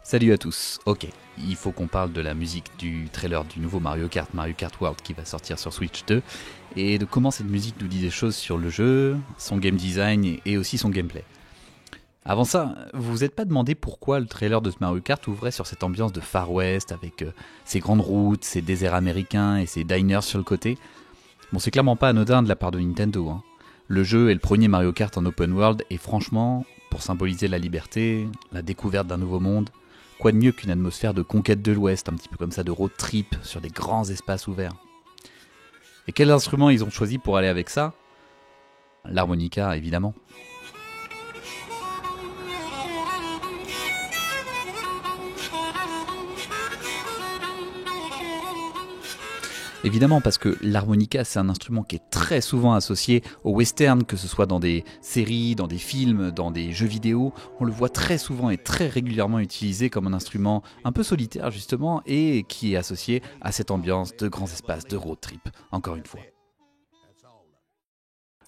Salut à tous, ok, il faut qu'on parle de la musique du trailer du nouveau Mario Kart World qui va sortir sur Switch 2 et de comment cette musique nous dit des choses sur le jeu, son game design et aussi son gameplay. Avant ça, vous vous êtes pas demandé pourquoi le trailer de ce Mario Kart ouvrait sur cette ambiance de Far West avec ses grandes routes, ses déserts américains et ses diners sur le côté? Bon, c'est clairement pas anodin de la part de Nintendo, hein. Le jeu est le premier Mario Kart en open world et franchement, pour symboliser la liberté, la découverte d'un nouveau monde, quoi de mieux qu'une atmosphère de conquête de l'Ouest, un petit peu comme ça de road trip sur des grands espaces ouverts. Et quels instruments ils ont choisi pour aller avec ça? L'harmonica, évidemment. Évidemment, parce que l'harmonica, c'est un instrument qui est très souvent associé au western, que ce soit dans des séries, dans des films, dans des jeux vidéo. On le voit très souvent et très régulièrement utilisé comme un instrument un peu solitaire, justement, et qui est associé à cette ambiance de grands espaces, de road trip, encore une fois.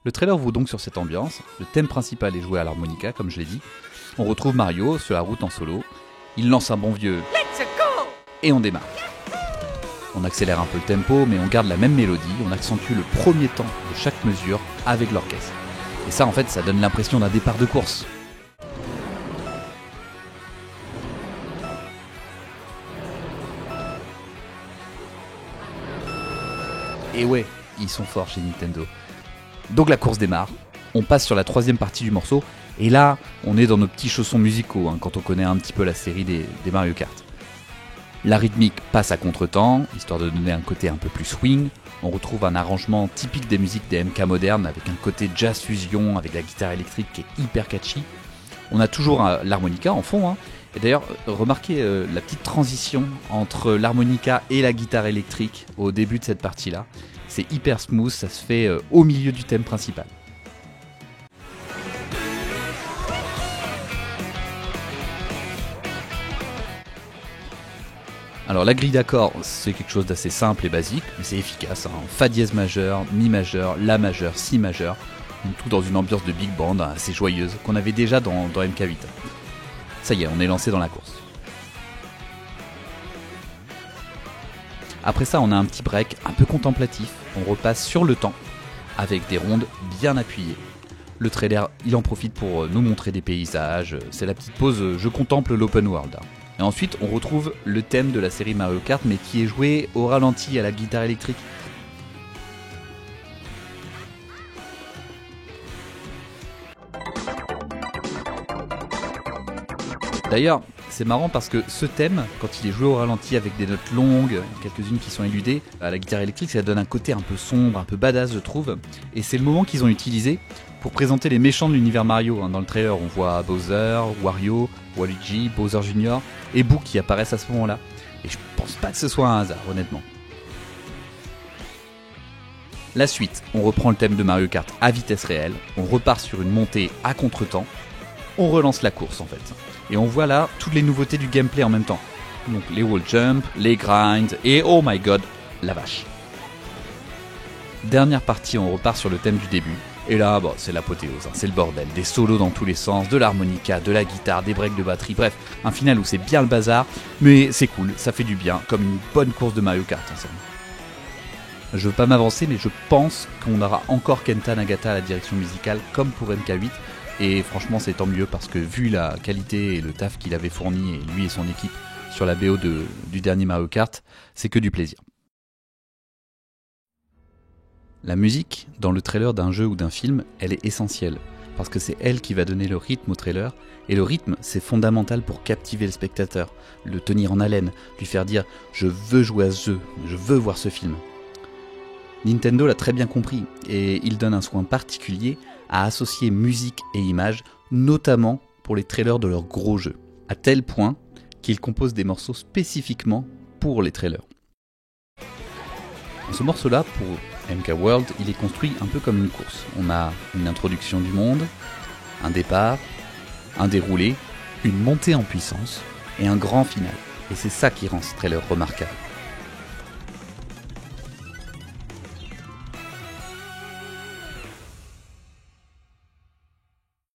Le trailer vaut donc sur cette ambiance. Le thème principal est joué à l'harmonica, comme je l'ai dit. On retrouve Mario sur la route en solo. Il lance un bon vieux « Let's go !» et on démarre. On accélère un peu le tempo, mais on garde la même mélodie, on accentue le premier temps de chaque mesure avec l'orchestre. Et ça, en fait, ça donne l'impression d'un départ de course. Et ouais, ils sont forts chez Nintendo. Donc la course démarre, on passe sur la troisième partie du morceau, et là, on est dans nos petits chaussons musicaux, quand on connaît un petit peu la série des Mario Kart. La rythmique passe à contre-temps, histoire de donner un côté un peu plus swing. On retrouve un arrangement typique des musiques des MK modernes, avec un côté jazz fusion, avec la guitare électrique qui est hyper catchy. On a toujours l'harmonica en fond, Et d'ailleurs, remarquez la petite transition entre l'harmonica et la guitare électrique au début de cette partie-là. C'est hyper smooth, ça se fait au milieu du thème principal. Alors la grille d'accords, c'est quelque chose d'assez simple et basique, mais c'est efficace. Fa dièse majeur, mi majeur, la majeur, si majeur, tout dans une ambiance de big band assez joyeuse qu'on avait déjà dans MK8. Ça y est, on est lancé dans la course. Après ça, on a un petit break un peu contemplatif. On repasse sur le temps avec des rondes bien appuyées. Le trailer, il en profite pour nous montrer des paysages. C'est la petite pause, je contemple l'open world. Et ensuite, on retrouve le thème de la série Mario Kart, mais qui est joué au ralenti à la guitare électrique. D'ailleurs, c'est marrant parce que ce thème, quand il est joué au ralenti avec des notes longues, quelques-unes qui sont éludées, à la guitare électrique, ça donne un côté un peu sombre, un peu badass, je trouve. Et c'est le moment qu'ils ont utilisé pour présenter les méchants de l'univers Mario. Dans le trailer, on voit Bowser, Wario, Waluigi, Bowser Jr. et Boo qui apparaissent à ce moment-là. Et je pense pas que ce soit un hasard, honnêtement. La suite, on reprend le thème de Mario Kart à vitesse réelle, on repart sur une montée à contre-temps, on relance la course en fait. Et on voit là toutes les nouveautés du gameplay en même temps. Donc les wall jumps, les grinds et oh my god, la vache. Dernière partie, on repart sur le thème du début. Et là, c'est l'apothéose, c'est le bordel. Des solos dans tous les sens, de l'harmonica, de la guitare, des breaks de batterie, bref, un final où c'est bien le bazar, mais c'est cool, ça fait du bien, comme une bonne course de Mario Kart ensemble. Je veux pas m'avancer, mais je pense qu'on aura encore Kenta Nagata à la direction musicale, comme pour MK8, et franchement c'est tant mieux, parce que vu la qualité et le taf qu'il avait fourni, et lui et son équipe, sur la BO du dernier Mario Kart, c'est que du plaisir. La musique, dans le trailer d'un jeu ou d'un film, elle est essentielle, parce que c'est elle qui va donner le rythme au trailer, et le rythme, c'est fondamental pour captiver le spectateur, le tenir en haleine, lui faire dire « je veux jouer à ce jeu, je veux voir ce film ». Nintendo l'a très bien compris, et il donne un soin particulier à associer musique et images, notamment pour les trailers de leurs gros jeux, à tel point qu'ils composent des morceaux spécifiquement pour les trailers. Ce morceau-là, pour MK World, il est construit un peu comme une course. On a une introduction du monde, un départ, un déroulé, une montée en puissance et un grand final. Et c'est ça qui rend ce trailer remarquable.